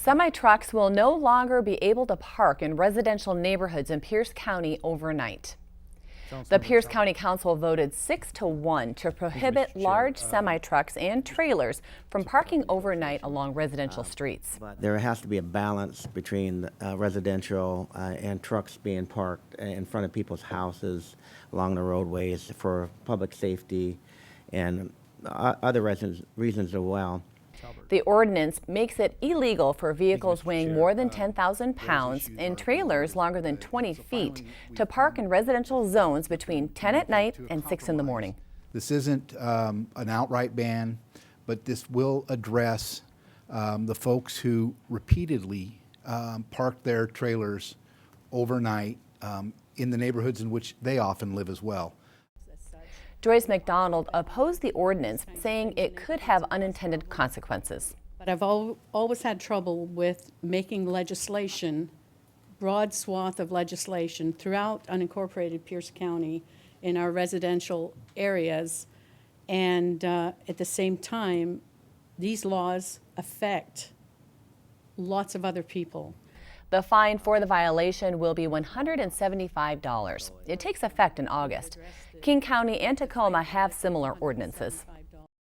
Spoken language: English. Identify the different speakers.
Speaker 1: Semi-trucks will no longer be able to park in residential neighborhoods in Pierce County overnight. The Pierce County Council voted 6-1 to prohibit large semi-trucks and trailers from parking overnight along residential streets.
Speaker 2: But there has to be a balance between residential and trucks being parked in front of people's houses, along the roadways for public safety and other reasons as well.
Speaker 1: The ordinance makes it illegal for vehicles weighing more than 10,000 pounds and trailers longer than 20 feet to park in residential zones between 10 at night and 6 in the morning.
Speaker 3: This isn't an outright ban, but this will address the folks who repeatedly park their trailers overnight in the neighborhoods in which they often live as well.
Speaker 1: Joyce McDonald opposed the ordinance, saying it could have unintended consequences.
Speaker 4: But I've always had trouble with making legislation, broad swath of legislation throughout unincorporated Pierce County in our residential areas. And at the same time, these laws affect lots of other people.
Speaker 1: The fine for the violation will be $175. It takes effect in August. King County and Tacoma have similar ordinances.